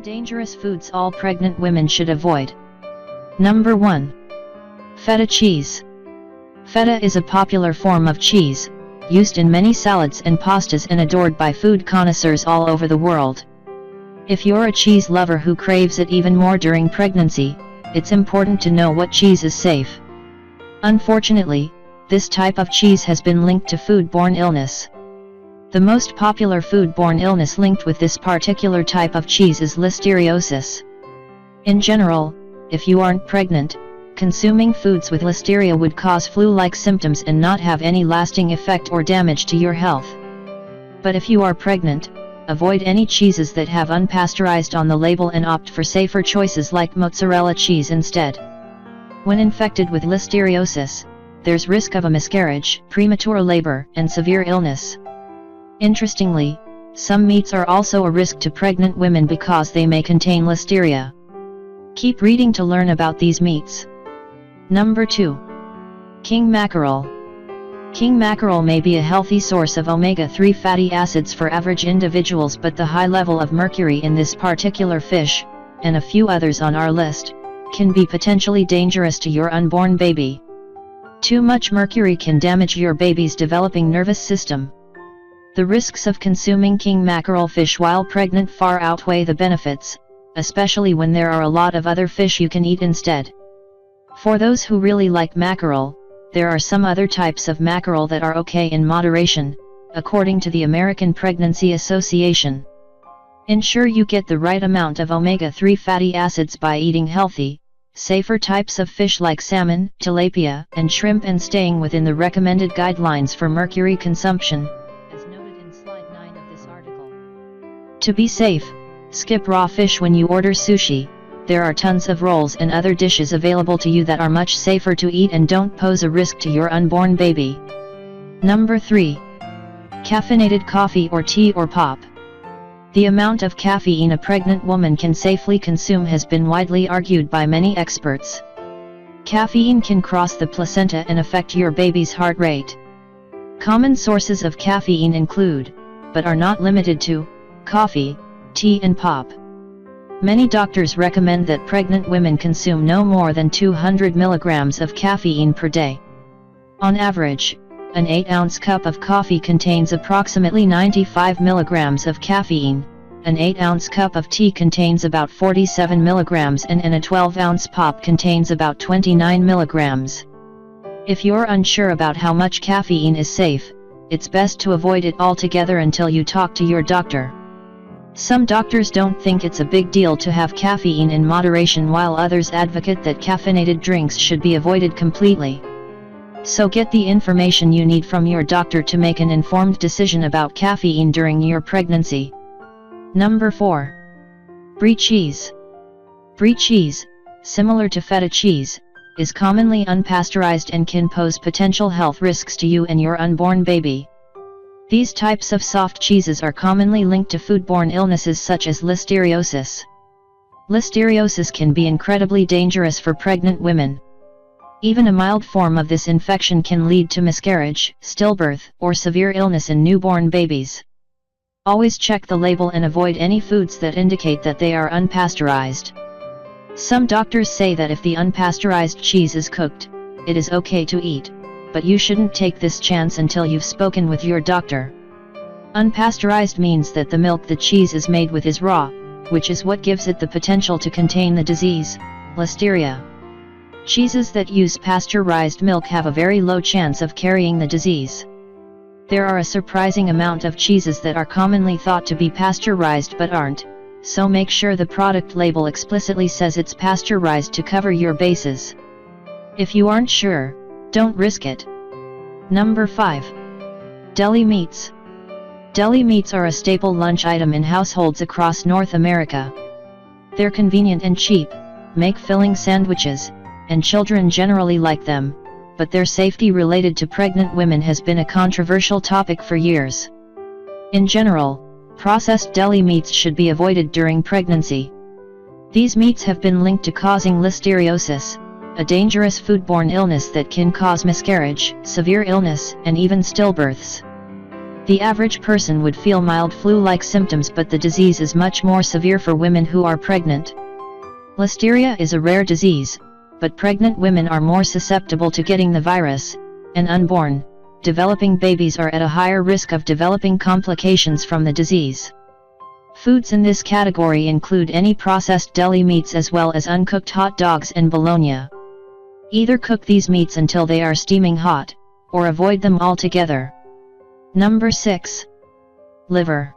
dangerous foods all pregnant women should avoid. Number 1. Feta cheese. Feta is a popular form of cheese, used in many salads and pastas and adored by food connoisseurs all over the world. If you're a cheese lover who craves it even more during pregnancy, it's important to know what cheese is safe. Unfortunately, this type of cheese has been linked to foodborne illness. The most popular foodborne illness linked with this particular type of cheese is listeriosis. In general, if you aren't pregnant, consuming foods with listeria would cause flu-like symptoms and not have any lasting effect or damage to your health. But if you are pregnant, avoid any cheeses that have unpasteurized on the label and opt for safer choices like mozzarella cheese instead. When infected with listeriosis, there's risk of a miscarriage, premature labor, and severe illness. Interestingly, some meats are also a risk to pregnant women because they may contain listeria. Keep reading to learn about these meats. Number 2. King mackerel. King mackerel may be a healthy source of omega-3 fatty acids for average individuals, but the high level of mercury in this particular fish, and a few others on our list, can be potentially dangerous to your unborn baby. Too much mercury can damage your baby's developing nervous system. The risks of consuming king mackerel fish while pregnant far outweigh the benefits, especially when there are a lot of other fish you can eat instead. For those who really like mackerel, there are some other types of mackerel that are okay in moderation, according to the American Pregnancy Association. Ensure you get the right amount of omega-3 fatty acids by eating healthy, safer types of fish like salmon, tilapia, and shrimp, and staying within the recommended guidelines for mercury consumption, as noted in slide 9 of this article. To be safe, skip raw fish when you order sushi. There are tons of rolls and other dishes available to you that are much safer to eat and don't pose a risk to your unborn baby. Number 3. Caffeinated coffee or tea or pop. The amount of caffeine a pregnant woman can safely consume has been widely argued by many experts. Caffeine can cross the placenta and affect your baby's heart rate. Common sources of caffeine include, but are not limited to, coffee, tea and pop. Many doctors recommend that pregnant women consume no more than 200 milligrams of caffeine per day. On average, an 8-ounce cup of coffee contains approximately 95 milligrams of caffeine, an 8-ounce cup of tea contains about 47 milligrams, and a 12-ounce pop contains about 29 milligrams. If you're unsure about how much caffeine is safe, it's best to avoid it altogether until you talk to your doctor. Some doctors don't think it's a big deal to have caffeine in moderation, while others advocate that caffeinated drinks should be avoided completely. So get the information you need from your doctor to make an informed decision about caffeine during your pregnancy. Number 4. Brie cheese. Brie cheese, similar to feta cheese, is commonly unpasteurized and can pose potential health risks to you and your unborn baby. These types of soft cheeses are commonly linked to foodborne illnesses such as listeriosis. Listeriosis can be incredibly dangerous for pregnant women. Even a mild form of this infection can lead to miscarriage, stillbirth, or severe illness in newborn babies. Always check the label and avoid any foods that indicate that they are unpasteurized. Some doctors say that if the unpasteurized cheese is cooked, it is okay to eat, but you shouldn't take this chance until you've spoken with your doctor. Unpasteurized means that the milk the cheese is made with is raw, which is what gives it the potential to contain the disease, listeria. Cheeses that use pasteurized milk have a very low chance of carrying the disease. There are a surprising amount of cheeses that are commonly thought to be pasteurized but aren't, so make sure the product label explicitly says it's pasteurized to cover your bases. If you aren't sure, don't risk it. Number 5. Deli meats. Deli meats are a staple lunch item in households across North America. They're convenient and cheap, make filling sandwiches, and children generally like them, but their safety related to pregnant women has been a controversial topic for years. In general, processed deli meats should be avoided during pregnancy. These meats have been linked to causing listeriosis, a dangerous foodborne illness that can cause miscarriage, severe illness, and even stillbirths. The average person would feel mild flu-like symptoms, but the disease is much more severe for women who are pregnant. Listeria is a rare disease, but pregnant women are more susceptible to getting the virus, and unborn, developing babies are at a higher risk of developing complications from the disease. Foods in this category include any processed deli meats as well as uncooked hot dogs and bologna. Either cook these meats until they are steaming hot, or avoid them altogether. Number 6. Liver.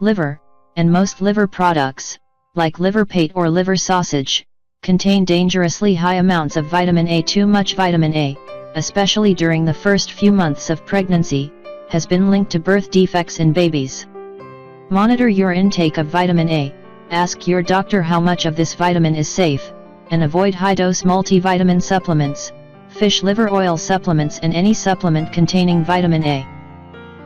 Liver, and most liver products, like liver pate or liver sausage, contain dangerously high amounts of vitamin A. Too much vitamin A, especially during the first few months of pregnancy, has been linked to birth defects in babies. Monitor your intake of vitamin A, ask your doctor how much of this vitamin is safe, and avoid high-dose multivitamin supplements, fish liver oil supplements and any supplement containing vitamin A.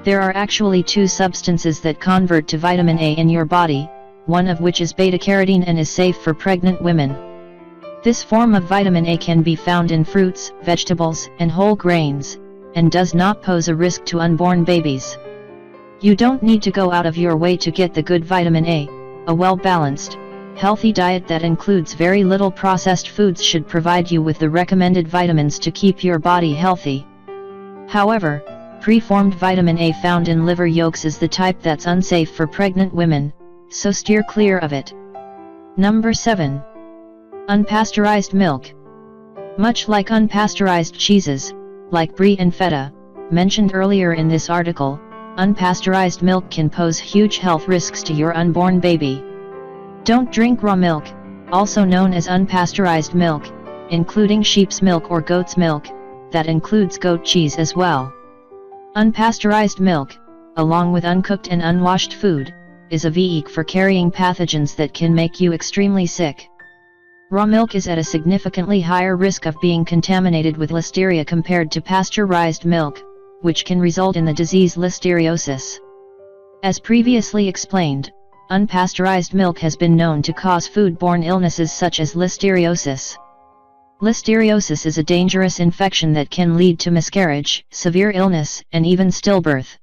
There are actually 2 substances that convert to vitamin A in your body, one of which is beta-carotene and is safe for pregnant women. This form of vitamin A can be found in fruits, vegetables, and whole grains, and does not pose a risk to unborn babies. You don't need to go out of your way to get the good vitamin A. A well-balanced, healthy diet that includes very little processed foods should provide you with the recommended vitamins to keep your body healthy. However, preformed vitamin A found in liver yolks is the type that's unsafe for pregnant women, so steer clear of it. Number 7. Unpasteurized milk. Much like unpasteurized cheeses, like Brie and Feta, mentioned earlier in this article, unpasteurized milk can pose huge health risks to your unborn baby. Don't drink raw milk, also known as unpasteurized milk, including sheep's milk or goat's milk, that includes goat cheese as well. Unpasteurized milk, along with uncooked and unwashed food, is a vehicle for carrying pathogens that can make you extremely sick. Raw milk is at a significantly higher risk of being contaminated with listeria compared to pasteurized milk, which can result in the disease listeriosis. As previously explained, unpasteurized milk has been known to cause foodborne illnesses such as listeriosis. Listeriosis is a dangerous infection that can lead to miscarriage, severe illness, and even stillbirth.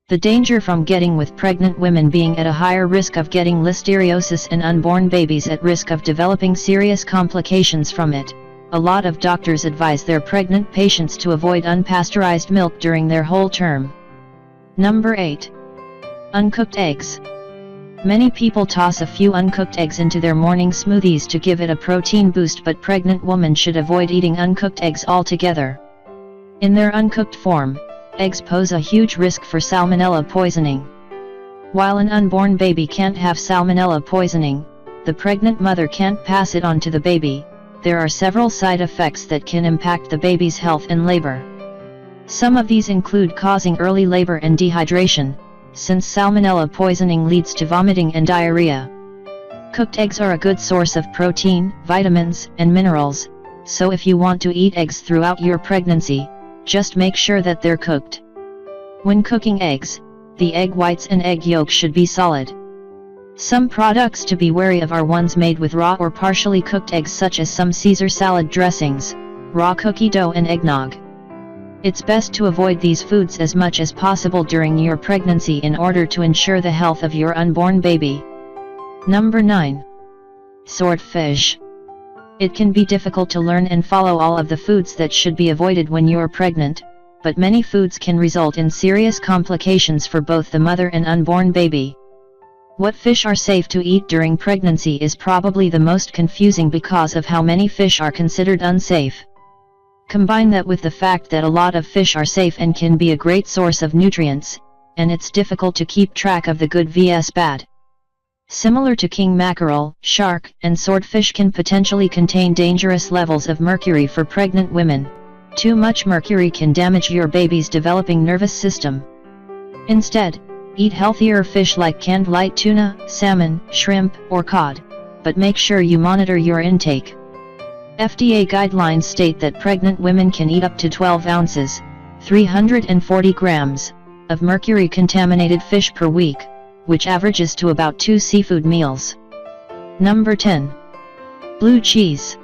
The danger from getting with pregnant women being at a higher risk of getting listeriosis and unborn babies at risk of developing serious complications from it. A lot of doctors advise their pregnant patients to avoid unpasteurized milk during their whole term. Number 8. Uncooked eggs. Many people toss a few uncooked eggs into their morning smoothies to give it a protein boost, but pregnant women should avoid eating uncooked eggs altogether. In their uncooked form, eggs pose a huge risk for salmonella poisoning. While an unborn baby can't have salmonella poisoning, the pregnant mother can't pass it on to the baby. There are several side effects that can impact the baby's health in labor. Some of these include causing early labor and dehydration, since salmonella poisoning leads to vomiting and diarrhea. Cooked eggs are a good source of protein, vitamins, and minerals, so if you want to eat eggs throughout your pregnancy, just make sure that they're cooked. When cooking eggs, the egg whites and egg yolk should be solid. Some products to be wary of are ones made with raw or partially cooked eggs, such as some Caesar salad dressings, raw cookie dough, and eggnog. It's best to avoid these foods as much as possible during your pregnancy in order to ensure the health of your unborn baby. Number 9. Swordfish. It can be difficult to learn and follow all of the foods that should be avoided when you're pregnant, but many foods can result in serious complications for both the mother and unborn baby. What fish are safe to eat during pregnancy is probably the most confusing because of how many fish are considered unsafe. Combine that with the fact that a lot of fish are safe and can be a great source of nutrients, and it's difficult to keep track of the good vs bad. Similar to king mackerel, shark, and swordfish can potentially contain dangerous levels of mercury for pregnant women. Too much mercury can damage your baby's developing nervous system. Instead, eat healthier fish like canned light tuna, salmon, shrimp, or cod, but make sure you monitor your intake. FDA guidelines state that pregnant women can eat up to 12 ounces, 340 grams, of mercury-contaminated fish per week, which averages to about 2 seafood meals. Number 10. Blue cheese.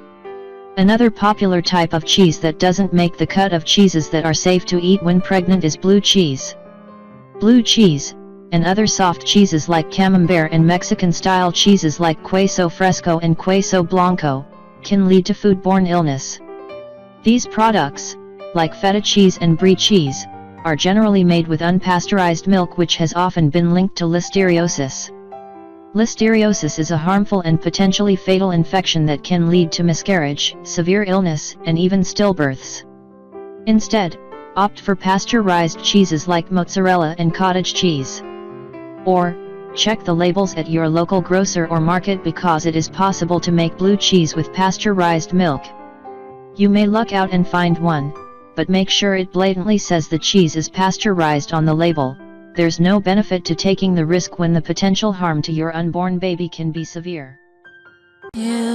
Another popular type of cheese that doesn't make the cut of cheeses that are safe to eat when pregnant is blue cheese. Blue cheese, and other soft cheeses like camembert and Mexican-style cheeses like queso fresco and queso blanco, can lead to foodborne illness. These products, like feta cheese and brie cheese, are generally made with unpasteurized milk, which has often been linked to listeriosis. Listeriosis is a harmful and potentially fatal infection that can lead to miscarriage, severe illness, and even stillbirths. Instead, opt for pasteurized cheeses like mozzarella and cottage cheese. Or, check the labels at your local grocer or market, because it is possible to make blue cheese with pasteurized milk. You may luck out and find one, but make sure it blatantly says the cheese is pasteurized on the label. There's no benefit to taking the risk when the potential harm to your unborn baby can be severe. Yeah.